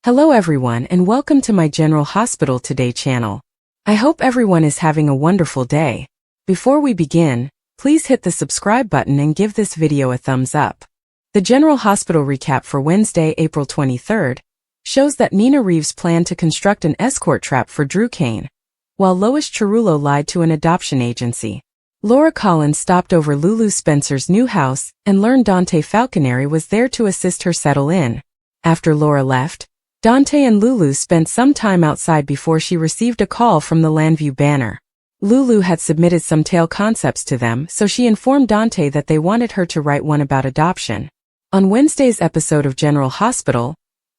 Hello everyone and welcome to my General Hospital Today channel. I hope everyone is having a wonderful day. Before we begin, please hit the subscribe button and give this video a thumbs up. The General Hospital recap for Wednesday, April 23rd, shows that Nina Reeves planned to construct an escort trap for Drew Kane, while Lois lied to an adoption agency. Laura Collins stopped over Lulu Spencer's new house and learned Dante Falconeri was there to assist her settle in. After Laura left, Dante and Lulu spent some time outside before she received a call from the Landview banner. Lulu had submitted some tale concepts to them, so she informed Dante that they wanted her to write one about adoption. On Wednesday's episode of General Hospital,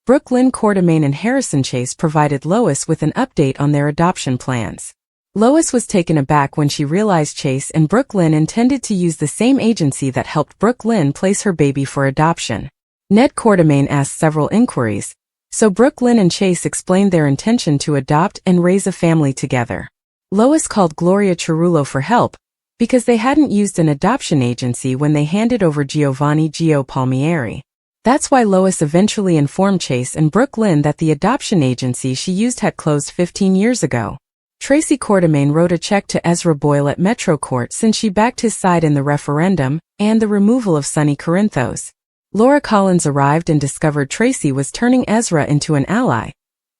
Brooke Lynn Quartermain and Harrison Chase provided Lois with an update on their adoption plans. Lois was taken aback when she realized Chase and Brooke Lynn intended to use the same agency that helped Brooke Lynn place her baby for adoption. Ned Quartermain asked several inquiries, so Brooke Lynn and Chase explained their intention to adopt and raise a family together. Lois called Gloria Cerullo for help, because they hadn't used an adoption agency when they handed over Giovanni Gio Palmieri. That's why Lois eventually informed Chase and Brooke Lynn that the adoption agency she used had closed 15 years ago. Tracy Quartermain wrote a check to Ezra Boyle at Metro Court since she backed his side in the referendum and the removal of Sonny Corinthos. Laura Collins arrived and discovered Tracy was turning Ezra into an ally,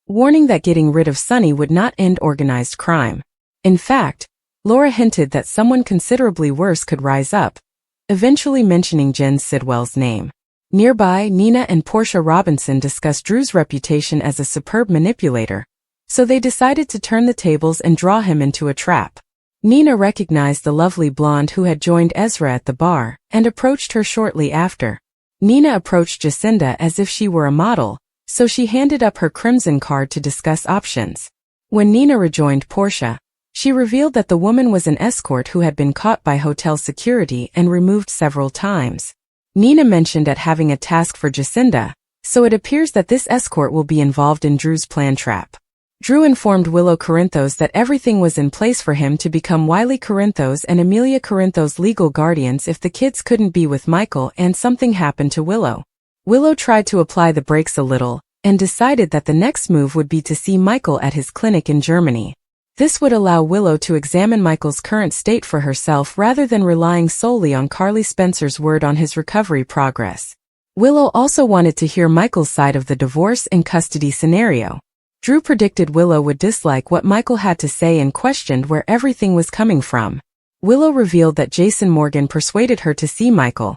warning that getting rid of Sonny would not end organized crime. In fact, Laura hinted that someone considerably worse could rise up, eventually mentioning Jen Sidwell's name. Nearby, Nina and Portia Robinson discussed Drew's reputation as a superb manipulator, so they decided to turn the tables and draw him into a trap. Nina recognized the lovely blonde who had joined Ezra at the bar and approached her shortly after. Nina approached Jacinda as if she were a model, so she handed up her crimson card to discuss options. When Nina rejoined Portia, she revealed that the woman was an escort who had been caught by hotel security and removed several times. Nina mentioned at having a task for Jacinda, so it appears that this escort will be involved in Drew's plan trap. Drew informed Willow Corinthos that everything was in place for him to become Wiley Corinthos and Amelia Corinthos' legal guardians if the kids couldn't be with Michael and something happened to Willow. Willow tried to apply the brakes a little and decided that the next move would be to see Michael at his clinic in Germany. This would allow Willow to examine Michael's current state for herself rather than relying solely on Carly Spencer's word on his recovery progress. Willow also wanted to hear Michael's side of the divorce and custody scenario. Drew predicted Willow would dislike what Michael had to say and questioned where everything was coming from. Willow revealed that Jason Morgan persuaded her to see Michael,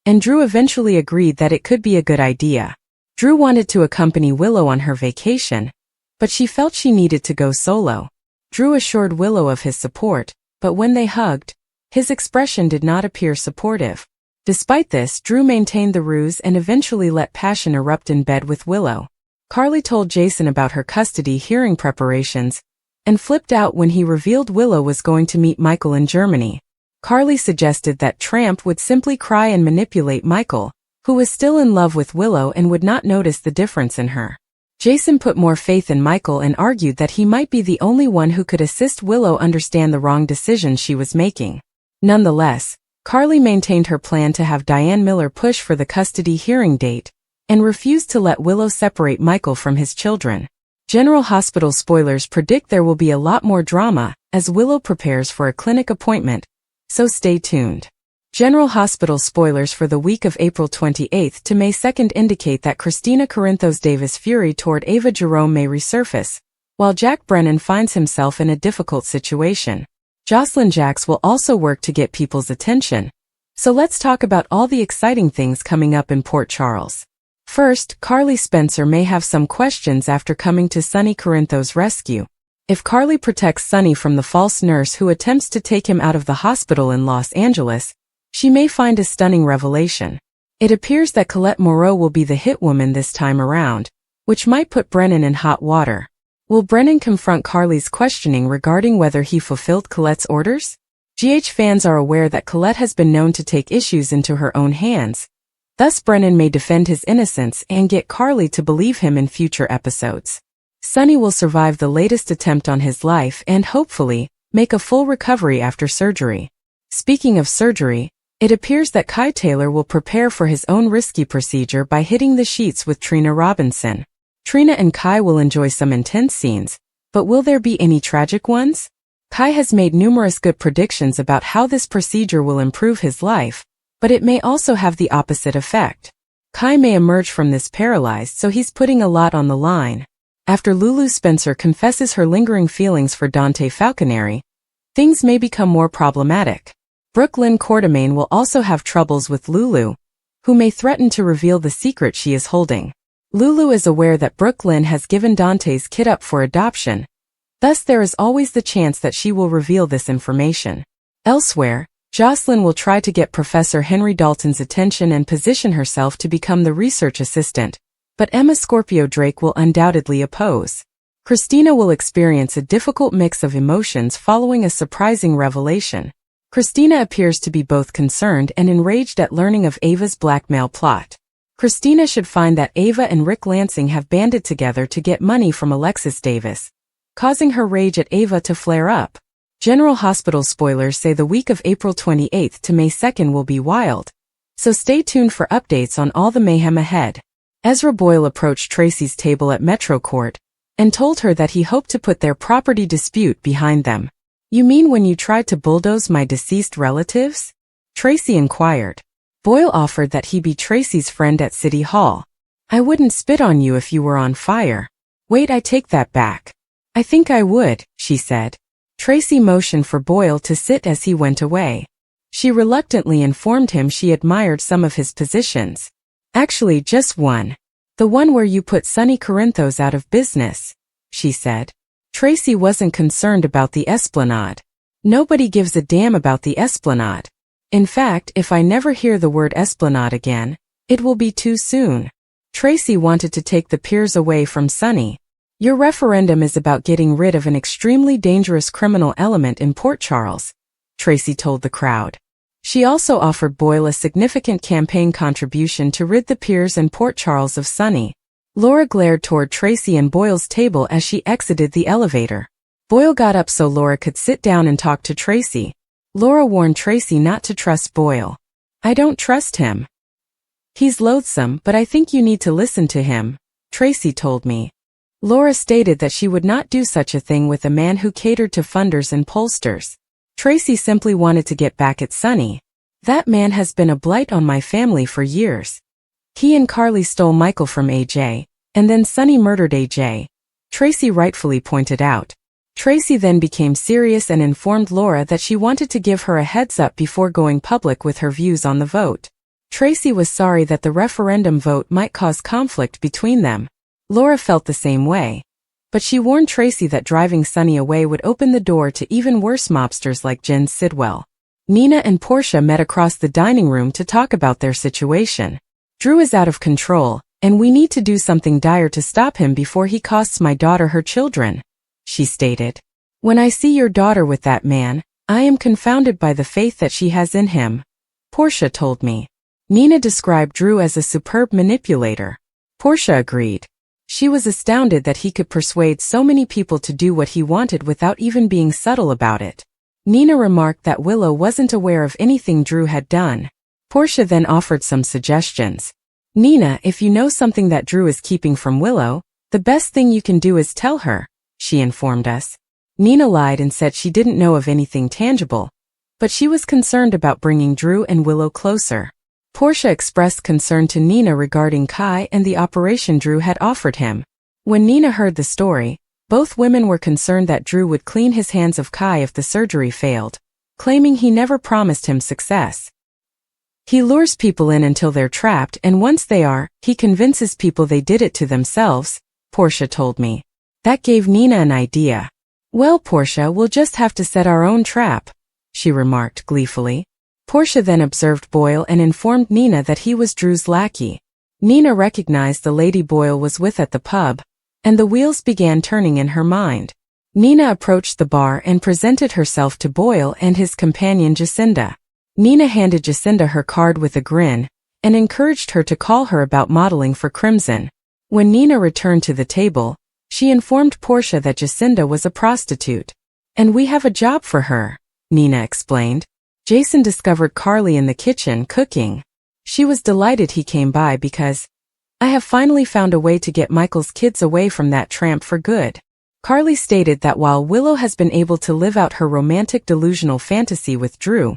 and Drew eventually agreed that it could be a good idea. Drew wanted to accompany Willow on her vacation, but she felt she needed to go solo. Drew assured Willow of his support, but when they hugged, his expression did not appear supportive. Despite this, Drew maintained the ruse and eventually let passion erupt in bed with Willow. Carly told Jason about her custody hearing preparations and flipped out when he revealed Willow was going to meet Michael in Germany. Carly suggested that Tramp would simply cry and manipulate Michael, who was still in love with Willow and would not notice the difference in her. Jason put more faith in Michael and argued that he might be the only one who could assist Willow understand the wrong decisions she was making. Nonetheless, Carly maintained her plan to have Diane Miller push for the custody hearing date and refused to let Willow separate Michael from his children. General Hospital spoilers predict there will be a lot more drama as Willow prepares for a clinic appointment, so stay tuned. General Hospital spoilers for the week of April 28th to May 2nd indicate that Christina Corinthos Davis' fury toward Ava Jerome may resurface, while Jack Brennan finds himself in a difficult situation. Jocelyn Jacks will also work to get people's attention, so let's talk about all the exciting things coming up in Port Charles. First, Carly Spencer may have some questions after coming to Sonny Corinthos' rescue. If Carly protects Sonny from the false nurse who attempts to take him out of the hospital in Los Angeles, she may find a stunning revelation. It appears that Colette Moreau will be the hit woman this time around, which might put Brennan in hot water. Will Brennan confront Carly's questioning regarding whether he fulfilled Colette's orders? GH fans are aware that Colette has been known to take issues into her own hands. Thus Brennan may defend his innocence and get Carly to believe him in future episodes. Sonny will survive the latest attempt on his life and hopefully make a full recovery after surgery. Speaking of surgery, it appears that Kai Taylor will prepare for his own risky procedure by hitting the sheets with Trina Robinson. Trina and Kai will enjoy some intense scenes, but will there be any tragic ones? Kai has made numerous good predictions about how this procedure will improve his life, but it may also have the opposite effect. Kai may emerge from this paralyzed, so he's putting a lot on the line. After Lulu Spencer confesses her lingering feelings for Dante Falconeri, things may become more problematic. Brooklyn Quartermain will also have troubles with Lulu, who may threaten to reveal the secret she is holding. Lulu is aware that Brooklyn has given Dante's kid up for adoption, thus there is always the chance that she will reveal this information. Elsewhere, Jocelyn will try to get Professor Henry Dalton's attention and position herself to become the research assistant, but Emma Scorpio Drake will undoubtedly oppose. Christina will experience a difficult mix of emotions following a surprising revelation. Christina appears to be both concerned and enraged at learning of Ava's blackmail plot. Christina should find that Ava and Rick Lansing have banded together to get money from Alexis Davis, causing her rage at Ava to flare up. General Hospital spoilers say the week of April 28th to May 2nd will be wild, so stay tuned for updates on all the mayhem ahead. Ezra Boyle approached Tracy's table at Metro Court and told her that he hoped to put their property dispute behind them. "You mean when you tried to bulldoze my deceased relatives?" Tracy inquired. Boyle offered that he be Tracy's friend at City Hall. "I wouldn't spit on you if you were on fire." "Wait, I take that back. I think I would," she said. Tracy motioned for Boyle to sit as he went away. She reluctantly informed him she admired some of his positions. "Actually, just one. The one where you put Sonny Corinthos out of business," she said. Tracy wasn't concerned about the Esplanade. Nobody gives a damn about the Esplanade. In fact, if I never hear the word Esplanade again, it will be too soon. Tracy wanted to take the peers away from Sonny. "Your referendum is about getting rid of an extremely dangerous criminal element in Port Charles," Tracy told the crowd. She also offered Boyle a significant campaign contribution to rid the peers and Port Charles of Sonny. Laura glared toward Tracy and Boyle's table as she exited the elevator. Boyle got up so Laura could sit down and talk to Tracy. Laura warned Tracy not to trust Boyle. "I don't trust him. He's loathsome, but I think you need to listen to him," Tracy told me. Laura stated that she would not do such a thing with a man who catered to funders and pollsters. Tracy simply wanted to get back at Sonny. "That man has been a blight on my family for years. He and Carly stole Michael from AJ, and then Sonny murdered AJ," Tracy rightfully pointed out. Tracy then became serious and informed Laura that she wanted to give her a heads up before going public with her views on the vote. Tracy was sorry that the referendum vote might cause conflict between them. Laura felt the same way, but she warned Tracy that driving Sonny away would open the door to even worse mobsters like Jen Sidwell. Nina and Portia met across the dining room to talk about their situation. "Drew is out of control, and we need to do something dire to stop him before he costs my daughter her children," she stated. "When I see your daughter with that man, I am confounded by the faith that she has in him," Portia told me. Nina described Drew as a superb manipulator. Portia agreed. She was astounded that he could persuade so many people to do what he wanted without even being subtle about it. Nina remarked that Willow wasn't aware of anything Drew had done. Portia then offered some suggestions. "Nina, if you know something that Drew is keeping from Willow, the best thing you can do is tell her," she informed us. Nina lied and said she didn't know of anything tangible, but she was concerned about bringing Drew and Willow closer. Portia expressed concern to Nina regarding Kai and the operation Drew had offered him. When Nina heard the story, both women were concerned that Drew would clean his hands of Kai if the surgery failed, claiming he never promised him success. "He lures people in until they're trapped, and once they are, he convinces people they did it to themselves," Portia told me. That gave Nina an idea. "Well, Portia, we'll just have to set our own trap," she remarked gleefully. Portia then observed Boyle and informed Nina that he was Drew's lackey. Nina recognized the lady Boyle was with at the pub, and the wheels began turning in her mind. Nina approached the bar and presented herself to Boyle and his companion Jacinda. Nina handed Jacinda her card with a grin, and encouraged her to call her about modeling for Crimson. When Nina returned to the table, she informed Portia that Jacinda was a prostitute. "And we have a job for her," Nina explained. Jason discovered Carly in the kitchen cooking. She was delighted he came by because I have finally found a way to get Michael's kids away from that tramp for good. Carly stated that while Willow has been able to live out her romantic delusional fantasy with Drew,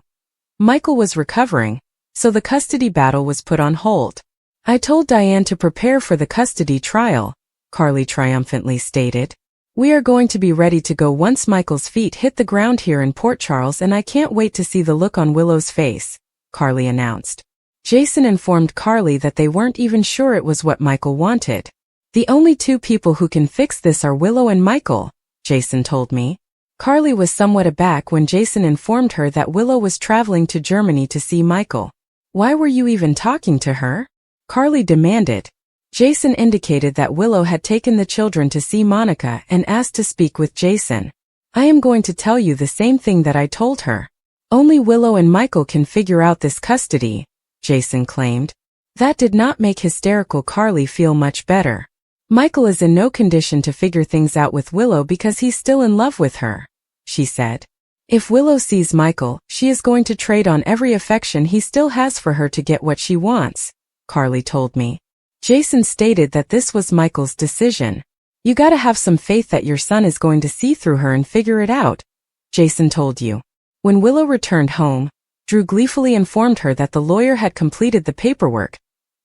Michael was recovering, so the custody battle was put on hold. I told Diane to prepare for the custody trial, Carly triumphantly stated. We are going to be ready to go once Michael's feet hit the ground here in Port Charles, and I can't wait to see the look on Willow's face, Carly announced. Jason informed Carly that they weren't even sure it was what Michael wanted. The only two people who can fix this are Willow and Michael, Jason told me. Carly was somewhat aback when Jason informed her that Willow was traveling to Germany to see Michael. Why were you even talking to her? Carly demanded. Jason indicated that Willow had taken the children to see Monica and asked to speak with Jason. I am going to tell you the same thing that I told her. Only Willow and Michael can figure out this custody, Jason claimed. That did not make hysterical Carly feel much better. Michael is in no condition to figure things out with Willow because he's still in love with her, she said. If Willow sees Michael, she is going to trade on every affection he still has for her to get what she wants, Carly told me. Jason stated that this was Michael's decision. You gotta have some faith that your son is going to see through her and figure it out, Jason told you. When Willow returned home, Drew gleefully informed her that the lawyer had completed the paperwork,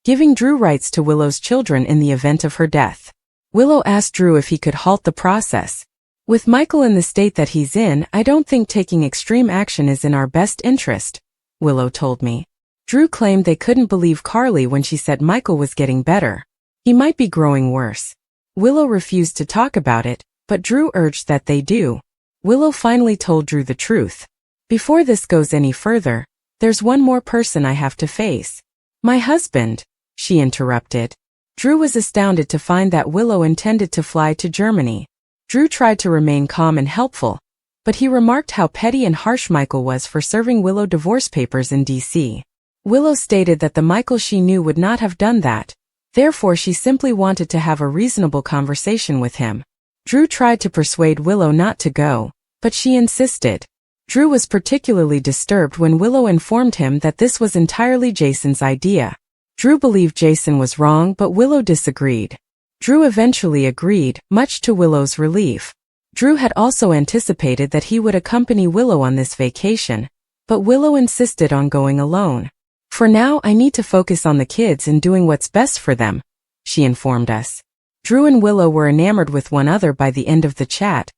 giving Drew rights to Willow's children in the event of her death. Willow asked Drew if he could halt the process. With Michael in the state that he's in, I don't think taking extreme action is in our best interest, Willow told me. Drew claimed they couldn't believe Carly when she said Michael was getting better. He might be growing worse. Willow refused to talk about it, but Drew urged that they do. Willow finally told Drew the truth. Before this goes any further, there's one more person I have to face. My husband, she interrupted. Drew was astounded to find that Willow intended to fly to Germany. Drew tried to remain calm and helpful, but he remarked how petty and harsh Michael was for serving Willow divorce papers in D.C. Willow stated that the Michael she knew would not have done that, therefore she simply wanted to have a reasonable conversation with him. Drew tried to persuade Willow not to go, but she insisted. Drew was particularly disturbed when Willow informed him that this was entirely Jason's idea. Drew believed Jason was wrong, but Willow disagreed. Drew eventually agreed, much to Willow's relief. Drew had also anticipated that he would accompany Willow on this vacation, but Willow insisted on going alone. For now, I need to focus on the kids and doing what's best for them, she informed us. Drew and Willow were enamored with one another by the end of the chat,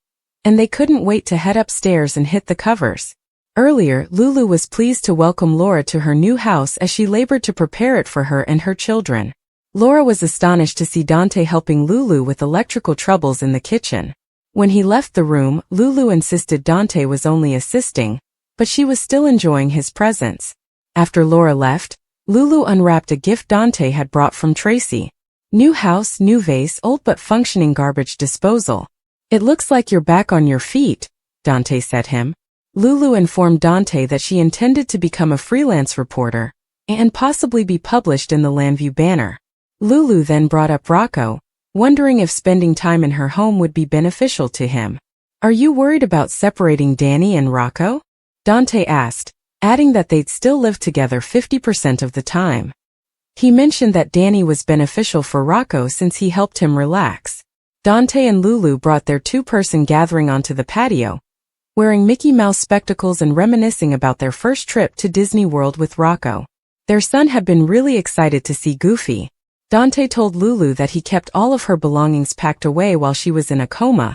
and they couldn't wait to head upstairs and hit the covers. Earlier, Lulu was pleased to welcome Laura to her new house as she labored to prepare it for her and her children. Laura was astonished to see Dante helping Lulu with electrical troubles in the kitchen. When he left the room, Lulu insisted Dante was only assisting, but she was still enjoying his presence. After Laura left, Lulu unwrapped a gift Dante had brought from Tracy. New house, new vase, old but functioning garbage disposal. It looks like you're back on your feet, Dante said him. Lulu informed Dante that she intended to become a freelance reporter and possibly be published in the Landview Banner. Lulu then brought up Rocco, wondering if spending time in her home would be beneficial to him. Are you worried about separating Danny and Rocco? Dante asked, adding that they'd still live together 50% of the time. He mentioned that Danny was beneficial for Rocco since he helped him relax. Dante and Lulu brought their two-person gathering onto the patio, wearing Mickey Mouse spectacles and reminiscing about their first trip to Disney World with Rocco. Their son had been really excited to see Goofy. Dante told Lulu that he kept all of her belongings packed away while she was in a coma,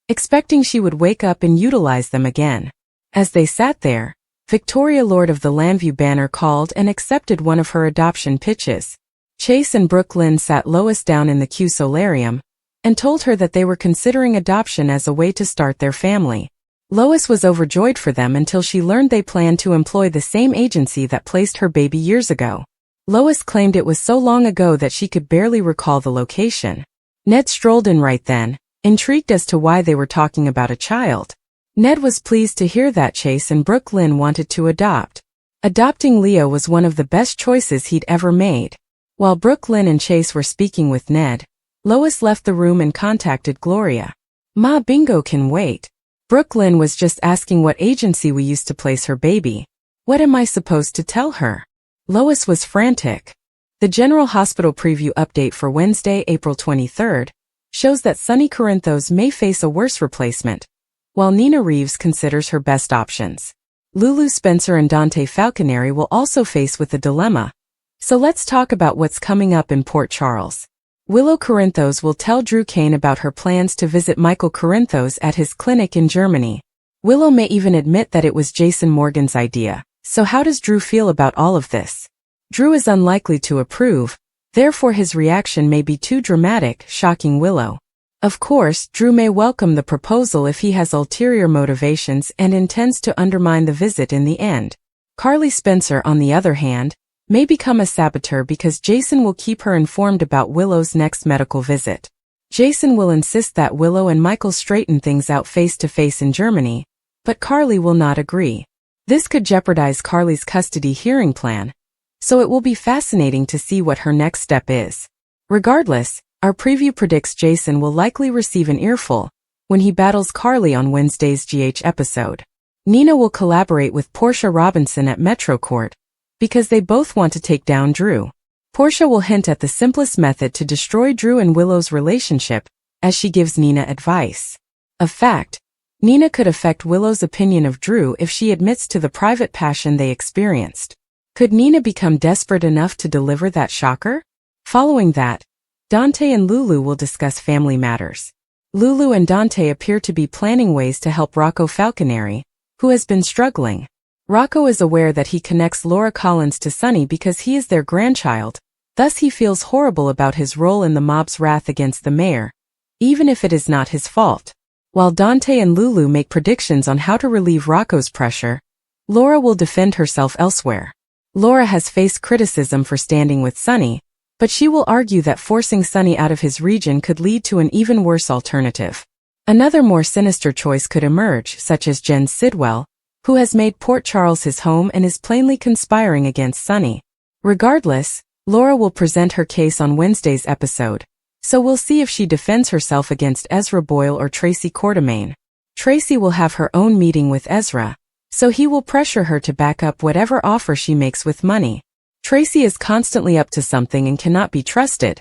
expecting she would wake up and utilize them again. As they sat there, Victoria Lord of the Landview Banner called and accepted one of her adoption pitches. Chase and Brooklyn sat Lois down in the Q solarium and told her that they were considering adoption as a way to start their family. Lois was overjoyed for them until she learned they planned to employ the same agency that placed her baby years ago. Lois claimed it was so long ago that she could barely recall the location. Ned strolled in right then, intrigued as to why they were talking about a child. Ned was pleased to hear that Chase and Brooklyn wanted to adopt. Adopting Leo was one of the best choices he'd ever made. While Brooklyn and Chase were speaking with Ned, Lois left the room and contacted Gloria. Ma, Bingo can wait. Brooklyn was just asking what agency we used to place her baby. What am I supposed to tell her? Lois was frantic. The General Hospital preview update for Wednesday, April 23rd, shows that Sunny Corinthos may face a worse replacement, while Nina Reeves considers her best options. Lulu Spencer and Dante Falconeri will also face with a dilemma. So let's talk about what's coming up in Port Charles. Willow Corinthos will tell Drew Kane about her plans to visit Michael Corinthos at his clinic in Germany. Willow may even admit that it was Jason Morgan's idea. So how does Drew feel about all of this? Drew is unlikely to approve, therefore his reaction may be too dramatic, shocking Willow. Of course, Drew may welcome the proposal if he has ulterior motivations and intends to undermine the visit in the end. Carly Spencer, on the other hand, may become a saboteur because Jason will keep her informed about Willow's next medical visit. Jason will insist that Willow and Michael straighten things out face-to-face in Germany, but Carly will not agree. This could jeopardize Carly's custody hearing plan, so it will be fascinating to see what her next step is. Regardless, our preview predicts Jason will likely receive an earful when he battles Carly on Wednesday's GH episode. Nina will collaborate with Portia Robinson at Metro Court because they both want to take down Drew. Portia will hint at the simplest method to destroy Drew and Willow's relationship as she gives Nina advice. Of fact, Nina could affect Willow's opinion of Drew if she admits to the private passion they experienced. Could Nina become desperate enough to deliver that shocker? Following that, Dante and Lulu will discuss family matters. Lulu and Dante appear to be planning ways to help Rocco Falconeri, who has been struggling. Rocco is aware that he connects Laura Collins to Sunny because he is their grandchild, thus he feels horrible about his role in the mob's wrath against the mayor, even if it is not his fault. While Dante and Lulu make predictions on how to relieve Rocco's pressure, Laura will defend herself elsewhere. Laura has faced criticism for standing with Sunny, but she will argue that forcing Sunny out of his region could lead to an even worse alternative. Another more sinister choice could emerge, such as Jen Sidwell, who has made Port Charles his home and is plainly conspiring against Sunny. Regardless, Laura will present her case on Wednesday's episode, so we'll see if she defends herself against Ezra Boyle or Tracy Quartermaine. Tracy will have her own meeting with Ezra, so he will pressure her to back up whatever offer she makes with money. Tracy is constantly up to something and cannot be trusted,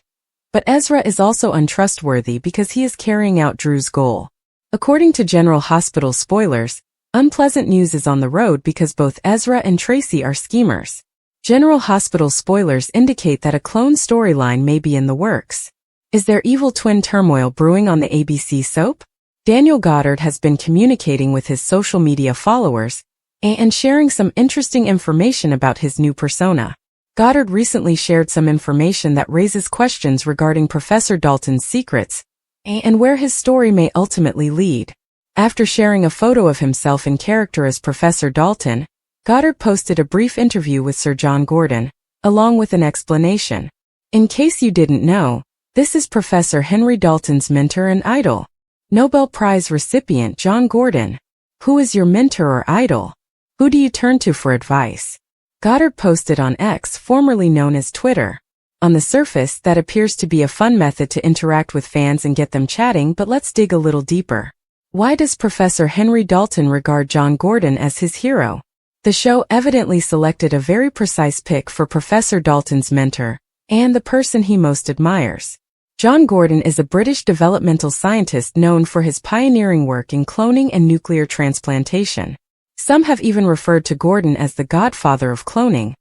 but Ezra is also untrustworthy because he is carrying out Drew's goal. According to General Hospital spoilers, unpleasant news is on the road because both Ezra and Tracy are schemers. General Hospital spoilers indicate that a clone storyline may be in the works. Is there evil twin turmoil brewing on the ABC soap? Daniel Goddard has been communicating with his social media followers and sharing some interesting information about his new persona. Goddard recently shared some information that raises questions regarding Professor Dalton's secrets and where his story may ultimately lead. After sharing a photo of himself in character as Professor Dalton, Goddard posted a brief interview with Sir John Gordon, along with an explanation. In case you didn't know, this is Professor Henry Dalton's mentor and idol. Nobel Prize recipient John Gordon. Who is your mentor or idol? Who do you turn to for advice? Goddard posted on X, formerly known as Twitter. On the surface, that appears to be a fun method to interact with fans and get them chatting, but let's dig a little deeper. Why does Professor Henry Dalton regard John Gordon as his hero? The show evidently selected a very precise pick for Professor Dalton's mentor, and the person he most admires. John Gordon is a British developmental scientist known for his pioneering work in cloning and nuclear transplantation. Some have even referred to Gordon as the godfather of cloning.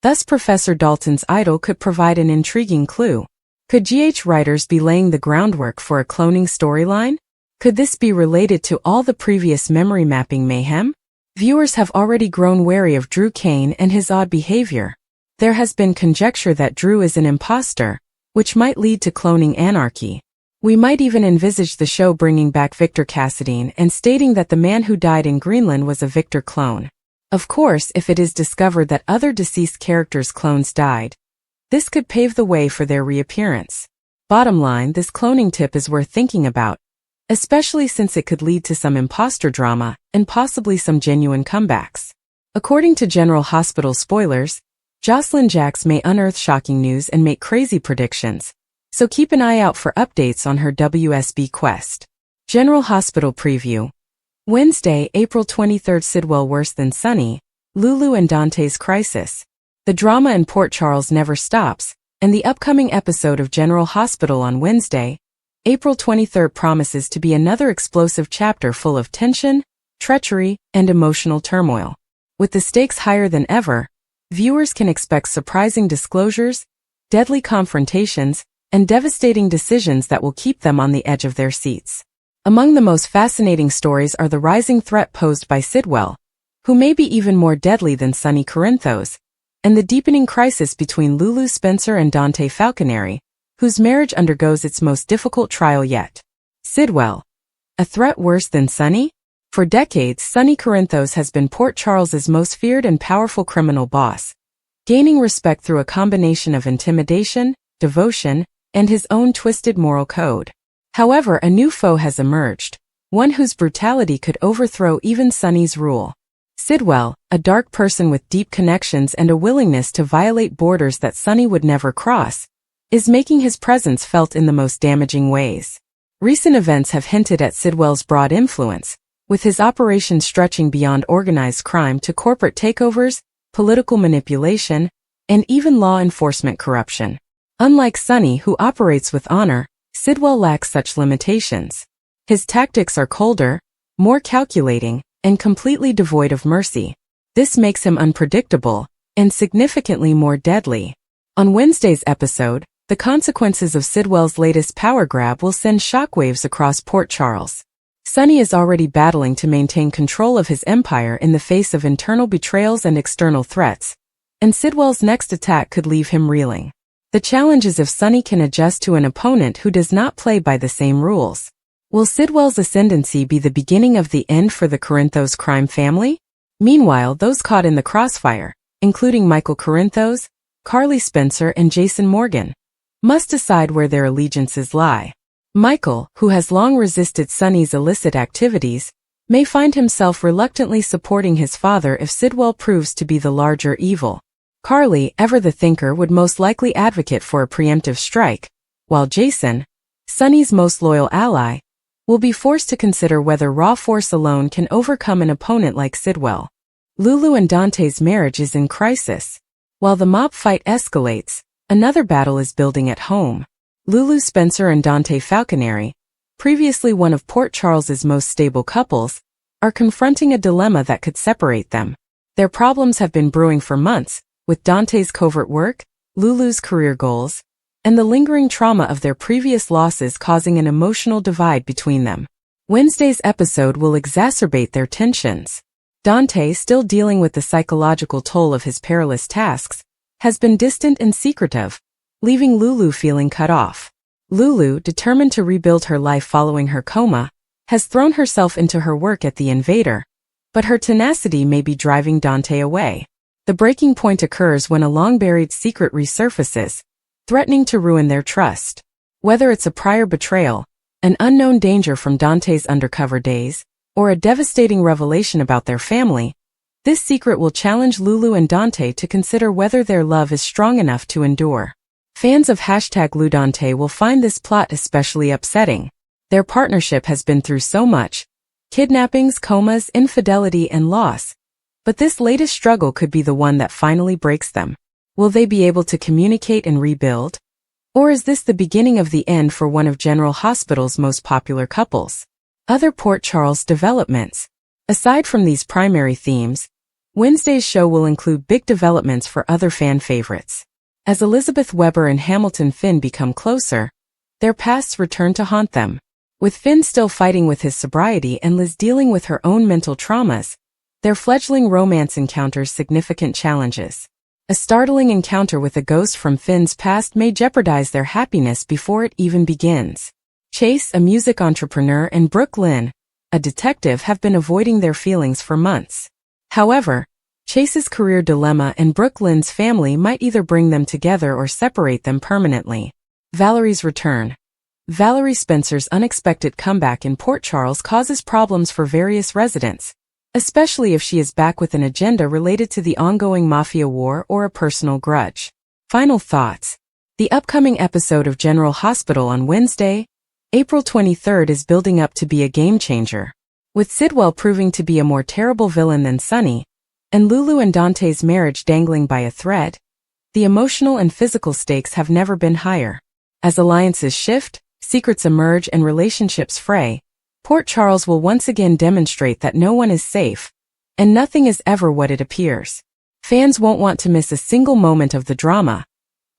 Thus Professor Dalton's idol could provide an intriguing clue. Could GH writers be laying the groundwork for a cloning storyline? Could this be related to all the previous memory mapping mayhem? Viewers have already grown wary of Drew Kane and his odd behavior. There has been conjecture that Drew is an imposter, which might lead to cloning anarchy. We might even envisage the show bringing back Victor Cassadine and stating that the man who died in Greenland was a Victor clone. Of course, if it is discovered that other deceased characters' clones died, this could pave the way for their reappearance. Bottom line, this cloning tip is worth thinking about, especially since it could lead to some imposter drama and possibly some genuine comebacks. According to General Hospital spoilers, Jocelyn Jacks may unearth shocking news and make crazy predictions, so keep an eye out for updates on her WSB quest. General Hospital preview. Wednesday, April 23rd. Sidwell worse than Sunny, Lulu and Dante's crisis. The drama in Port Charles never stops, and the upcoming episode of General Hospital on Wednesday, April 23rd promises to be another explosive chapter full of tension, treachery, and emotional turmoil. With the stakes higher than ever, viewers can expect surprising disclosures, deadly confrontations, and devastating decisions that will keep them on the edge of their seats. Among the most fascinating stories are the rising threat posed by Sidwell, who may be even more deadly than Sonny Corinthos, and the deepening crisis between Lulu Spencer and Dante Falconeri, whose marriage undergoes its most difficult trial yet. Sidwell, a threat worse than Sonny? For decades, Sonny Corinthos has been Port Charles's most feared and powerful criminal boss, gaining respect through a combination of intimidation, devotion, and his own twisted moral code. However, a new foe has emerged, one whose brutality could overthrow even Sonny's rule. Sidwell, a dark person with deep connections and a willingness to violate borders that Sonny would never cross, is making his presence felt in the most damaging ways. Recent events have hinted at Sidwell's broad influence, with his operations stretching beyond organized crime to corporate takeovers, political manipulation, and even law enforcement corruption. Unlike Sonny, who operates with honor, Sidwell lacks such limitations. His tactics are colder, more calculating, and completely devoid of mercy. This makes him unpredictable, and significantly more deadly. On Wednesday's episode, the consequences of Sidwell's latest power grab will send shockwaves across Port Charles. Sonny is already battling to maintain control of his empire in the face of internal betrayals and external threats, and Sidwell's next attack could leave him reeling. The challenge is if Sonny can adjust to an opponent who does not play by the same rules. Will Sidwell's ascendancy be the beginning of the end for the Corinthos crime family? Meanwhile, those caught in the crossfire, including Michael Corinthos, Carly Spencer, and Jason Morgan, must decide where their allegiances lie. Michael, who has long resisted Sonny's illicit activities, may find himself reluctantly supporting his father if Sidwell proves to be the larger evil. Carly, ever the thinker, would most likely advocate for a preemptive strike, while Jason, Sonny's most loyal ally, will be forced to consider whether raw force alone can overcome an opponent like Sidwell. Lulu and Dante's marriage is in crisis. While the mob fight escalates, another battle is building at home. Lulu Spencer and Dante Falconeri, previously one of Port Charles's most stable couples, are confronting a dilemma that could separate them. Their problems have been brewing for months, with Dante's covert work, Lulu's career goals, and the lingering trauma of their previous losses causing an emotional divide between them. Wednesday's episode will exacerbate their tensions. Dante, still dealing with the psychological toll of his perilous tasks, has been distant and secretive, leaving Lulu feeling cut off. Lulu, determined to rebuild her life following her coma, has thrown herself into her work at the Invader, but her tenacity may be driving Dante away. The breaking point occurs when a long-buried secret resurfaces, threatening to ruin their trust. Whether it's a prior betrayal, an unknown danger from Dante's undercover days, or a devastating revelation about their family, this secret will challenge Lulu and Dante to consider whether their love is strong enough to endure. Fans of #LuDante will find this plot especially upsetting. Their partnership has been through so much: kidnappings, comas, infidelity, and loss. But this latest struggle could be the one that finally breaks them. Will they be able to communicate and rebuild? Or is this the beginning of the end for one of General Hospital's most popular couples? Other Port Charles developments. Aside from these primary themes, Wednesday's show will include big developments for other fan favorites. As Elizabeth Weber and Hamilton Finn become closer, their pasts return to haunt them. With Finn still fighting with his sobriety and Liz dealing with her own mental traumas, their fledgling romance encounters significant challenges. A startling encounter with a ghost from Finn's past may jeopardize their happiness before it even begins. Chase, a music entrepreneur, and Brooke Lynn, a detective, have been avoiding their feelings for months. However, Chase's career dilemma and Brooke Lynn's family might either bring them together or separate them permanently. Valerie's return. Valerie Spencer's unexpected comeback in Port Charles causes problems for various residents, especially if she is back with an agenda related to the ongoing mafia war or a personal grudge. Final thoughts. The upcoming episode of General Hospital on Wednesday, April 23rd, is building up to be a game-changer. With Sidwell proving to be a more terrible villain than Sonny, and Lulu and Dante's marriage dangling by a thread, the emotional and physical stakes have never been higher. As alliances shift, secrets emerge and relationships fray, Port Charles will once again demonstrate that no one is safe, and nothing is ever what it appears. Fans won't want to miss a single moment of the drama,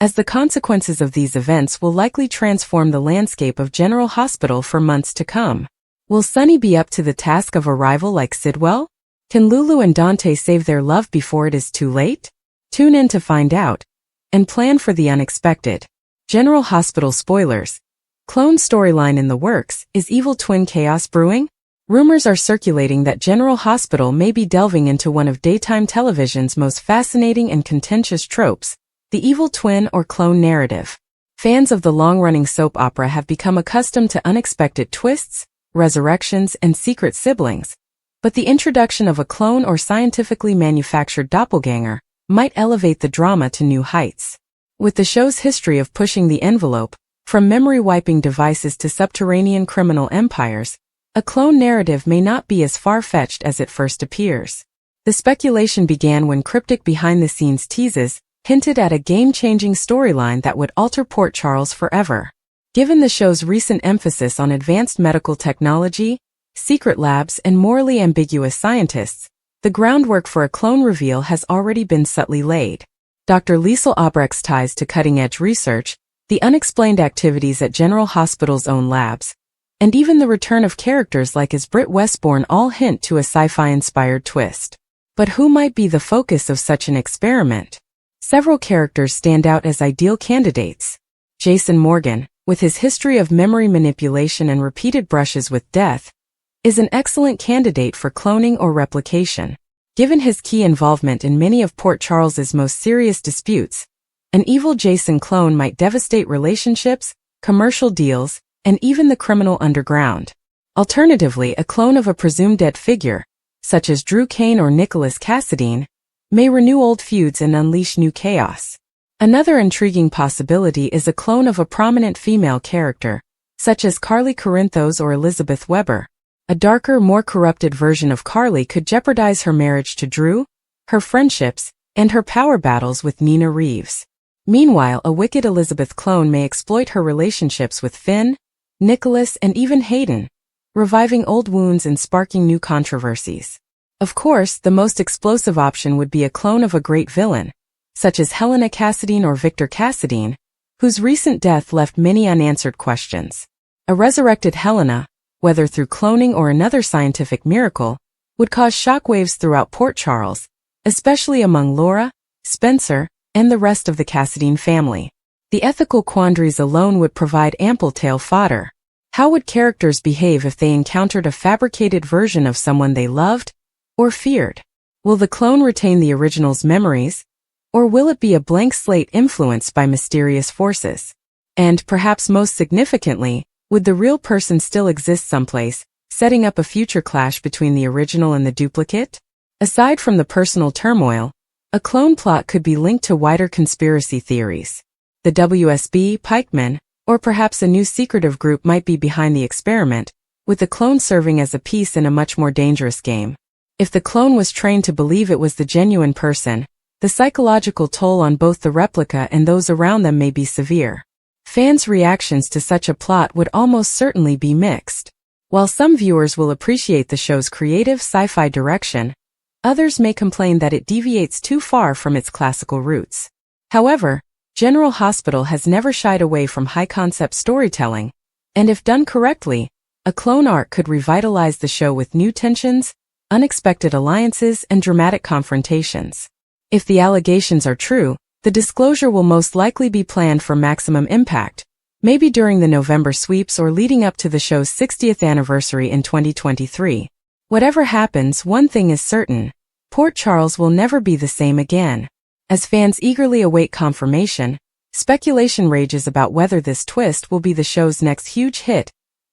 as the consequences of these events will likely transform the landscape of General Hospital for months to come. Will Sunny be up to the task of a rival like Sidwell? Can Lulu and Dante save their love before it is too late? Tune in to find out, and plan for the unexpected. General Hospital spoilers. Clone storyline in the works. Is evil twin chaos brewing? Rumors are circulating that General Hospital may be delving into one of daytime television's most fascinating and contentious tropes, the evil twin or clone narrative. Fans of the long-running soap opera have become accustomed to unexpected twists, resurrections, and secret siblings, but the introduction of a clone or scientifically manufactured doppelganger might elevate the drama to new heights. With the show's history of pushing the envelope, from memory-wiping devices to subterranean criminal empires, a clone narrative may not be as far-fetched as it first appears. The speculation began when cryptic behind-the-scenes teases hinted at a game-changing storyline that would alter Port Charles forever. Given the show's recent emphasis on advanced medical technology, secret labs, and morally ambiguous scientists, the groundwork for a clone reveal has already been subtly laid. Dr. Liesl Albrecht's ties to cutting-edge research, the unexplained activities at General Hospital's own labs, and even the return of characters like as Britt Westbourne all hint to a sci-fi-inspired twist. But who might be the focus of such an experiment? Several characters stand out as ideal candidates. Jason Morgan, with his history of memory manipulation and repeated brushes with death, is an excellent candidate for cloning or replication. Given his key involvement in many of Port Charles's most serious disputes, an evil Jason clone might devastate relationships, commercial deals, and even the criminal underground. Alternatively, a clone of a presumed dead figure, such as Drew Kane or Nicholas Cassadine, may renew old feuds and unleash new chaos. Another intriguing possibility is a clone of a prominent female character, such as Carly Corinthos or Elizabeth Weber. A darker, more corrupted version of Carly could jeopardize her marriage to Drew, her friendships, and her power battles with Nina Reeves. Meanwhile, a wicked Elizabeth clone may exploit her relationships with Finn, Nicholas, and even Hayden, reviving old wounds and sparking new controversies. Of course, the most explosive option would be a clone of a great villain, such as Helena Cassadine or Victor Cassadine, whose recent death left many unanswered questions. A resurrected Helena, whether through cloning or another scientific miracle, would cause shockwaves throughout Port Charles, especially among Laura, Spencer, and the rest of the Cassadine family. The ethical quandaries alone would provide ample tale fodder. How would characters behave if they encountered a fabricated version of someone they loved or feared? Will the clone retain the original's memories, or will it be a blank slate influenced by mysterious forces? And, perhaps most significantly, would the real person still exist someplace, setting up a future clash between the original and the duplicate? Aside from the personal turmoil, a clone plot could be linked to wider conspiracy theories. The WSB, pikemen, or perhaps a new secretive group might be behind the experiment, with the clone serving as a piece in a much more dangerous game. If the clone was trained to believe it was the genuine person, the psychological toll on both the replica and those around them may be severe. Fans' reactions to such a plot would almost certainly be mixed. While some viewers will appreciate the show's creative sci-fi direction, others may complain that it deviates too far from its classical roots. However, General Hospital has never shied away from high-concept storytelling, and if done correctly, a clone arc could revitalize the show with new tensions, unexpected alliances, and dramatic confrontations. If the allegations are true, the disclosure will most likely be planned for maximum impact, maybe during the November sweeps or leading up to the show's 60th anniversary in 2023. Whatever happens, one thing is certain: Port Charles will never be the same again. As fans eagerly await confirmation, speculation rages about whether this twist will be the show's next huge hit,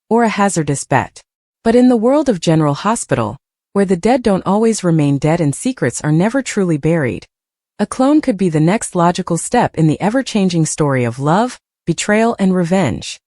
or a hazardous bet. But in the world of General Hospital, where the dead don't always remain dead and secrets are never truly buried, a clone could be the next logical step in the ever-changing story of love, betrayal, and revenge.